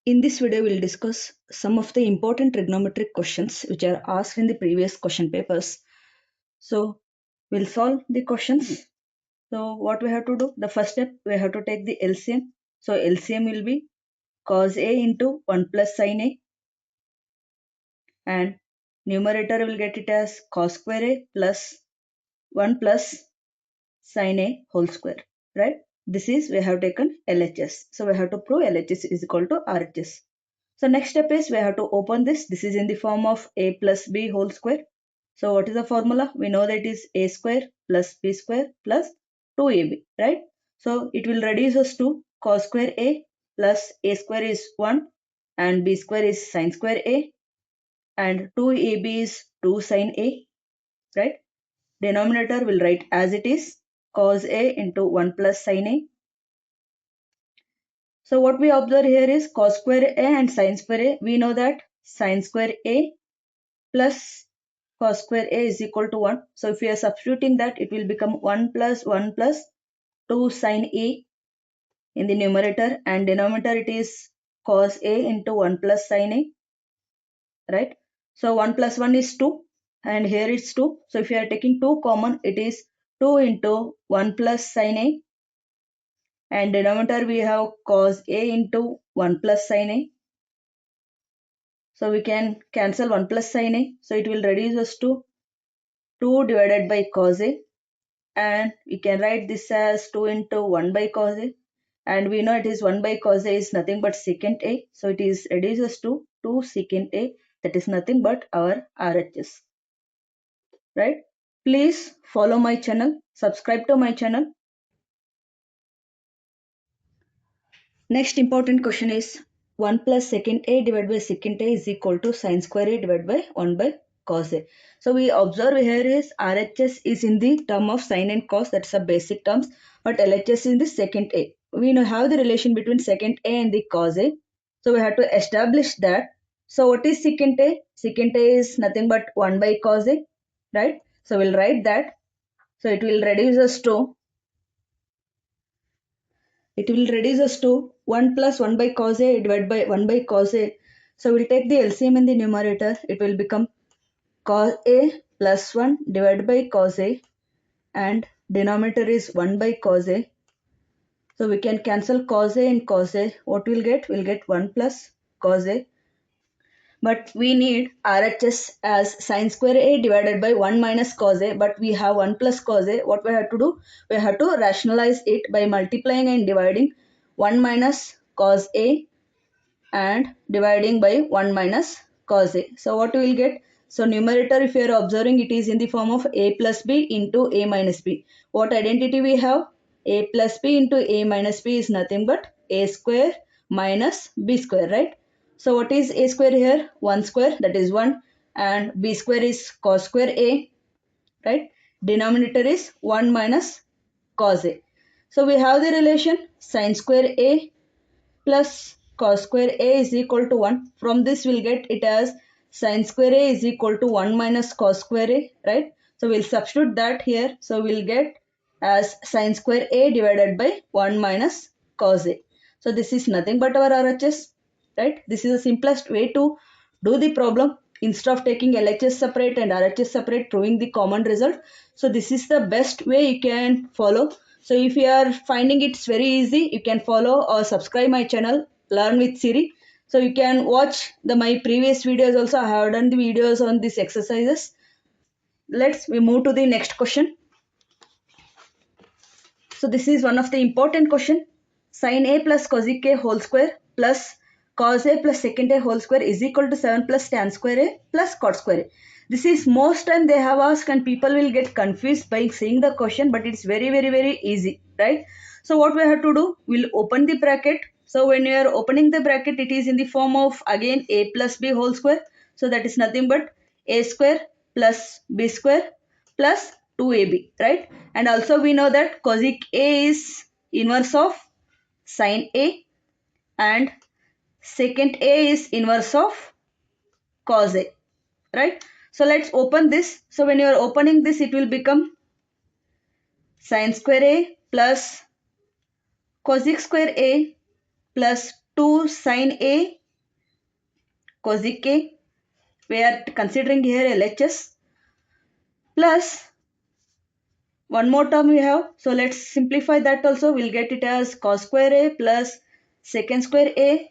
In this video, we'll discuss some of the important trigonometric questions which are asked in the previous question papers. So, we'll solve the questions. So, what we have to do? The first step, we have to take the LCM. So, LCM will be cos A into 1 plus sin A, and numerator will get it as cos square A plus 1 plus sin A whole square, right? This is, we have taken LHS. So, we have to prove LHS is equal to RHS. So next step is we have to open this. This is in the form of a plus b whole square. So what is the formula? We know that it is a square plus b square plus 2ab, right? So it will reduce us to cos square a plus a square is 1 and b square is sin square a and 2ab is 2 sin a, right? Denominator will write as it is cos a into 1 plus sin a. So what we observe here is cos square a and sin square a. We know that sin square a plus cos square a is equal to 1. So if we are substituting that, it will become 1 plus 2 sin a in the numerator, and denominator it is cos a into 1 plus sin a, right? So 1 plus 1 is 2 and here it's 2. So if you are taking 2 common, it is 2 into 1 plus sin a, and denominator we have cos a into 1 plus sin a. So we can cancel 1 plus sin a. So it will reduce us to 2 divided by cos a, and we can write this as 2 into 1 by cos a, and we know it is 1 by cos a is nothing but secant a. So it is reduces to 2 secant a, that is nothing but our RHS, right? Please follow my channel, subscribe to my channel. Next important question is 1 plus secant a divided by secant a is equal to sin square a divided by 1 by cos a. So we observe here is RHS is in the term of sin and cos, that's the basic terms, but LHS is in the secant a. We know have the relation between secant a and the cos a. So we have to establish that. So what is secant a? Secant a is nothing but 1 by cos a, right? So we'll write that. So it will reduce us to 1 plus 1 by cos a divided by 1 by cos a. So we'll take the LCM in the numerator. It will become cos a plus 1 divided by cos a, and denominator is 1 by cos a. So we can cancel cos a and cos a. What we'll get? We'll get 1 plus cos a. But we need RHS as sin square a divided by 1 minus cos a, but we have 1 plus cos a. What we have to do? We have to rationalize it by multiplying and dividing 1 minus cos a and dividing by 1 minus cos a. So what we will get? So numerator, if you are observing, it is in the form of a plus b into a minus b. What identity we have? A plus b into a minus b is nothing but a square minus b square, right? So what is a square here? 1 square, that is 1, and b square is cos square a, right? Denominator is 1 minus cos a. So we have the relation sin square a plus cos square a is equal to 1. From this we'll get it as sin square a is equal to 1 minus cos square a, right? So we'll substitute that here. So we'll get as sin square a divided by 1 minus cos a. So this is nothing but our RHS, right? This is the simplest way to do the problem instead of taking LHS separate and RHS separate, proving the common result. So this is the best way you can follow. So if you are finding it's very easy, you can follow or subscribe my channel, Learn with Siri. So you can watch my previous videos also. I have done the videos on these exercises. We move to the next question. So this is one of the important question. Sin a plus cosec a whole square plus cos a plus secant a whole square is equal to 7 plus tan square a plus cot square a. This is most time they have asked and people will get confused by seeing the question, but it's very easy, right? So what we have to do, we'll open the bracket. So when you are opening the bracket, it is in the form of again a plus b whole square. So that is nothing but a square plus b square plus 2ab, right? And also we know that cosec a is inverse of sin a and secant a is inverse of cos a, right? So let's open this. So when you are opening this, it will become sin square a plus cosec square a plus 2 sine A cosec A. We are considering here LHS plus one more term we have. So let's simplify that also. We'll get it as cos square A plus secant square A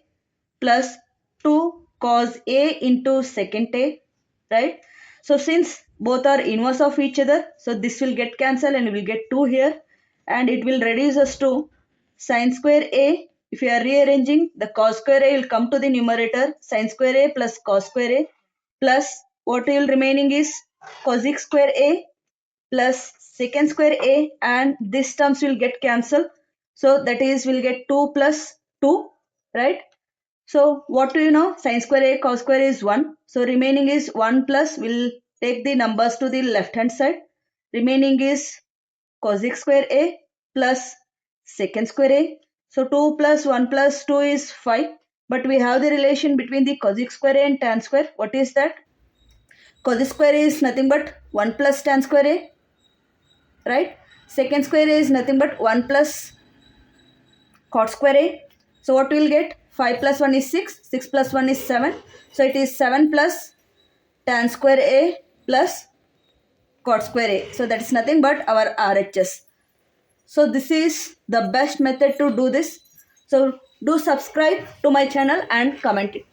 plus 2 cos A into secant A, right? So since both are inverse of each other, so this will get cancelled and we will get 2 here, and it will reduce us to sin square A. If you are rearranging, the cos square A will come to the numerator, sin square A plus cos square A, plus what will remaining is cosec square A plus secant square A, and these terms will get cancelled. So that is, we'll get 2 plus 2, right? So what do you know? Sin square A cos square is 1. So remaining is 1 plus, we'll take the numbers to the left hand side. Remaining is cosec square A plus secant square A. So 2 plus 1 plus 2 is 5. But we have the relation between the cosec square A and tan square. What is that? Cosec square A is nothing but 1 plus tan square A, right? Secant square A is nothing but 1 plus cot square A. So what we will get? 5 plus 1 is 6, 6 plus 1 is 7. So it is 7 plus tan square A plus cot square A. So that is nothing but our RHS. So this is the best method to do this. So do subscribe to my channel and comment it.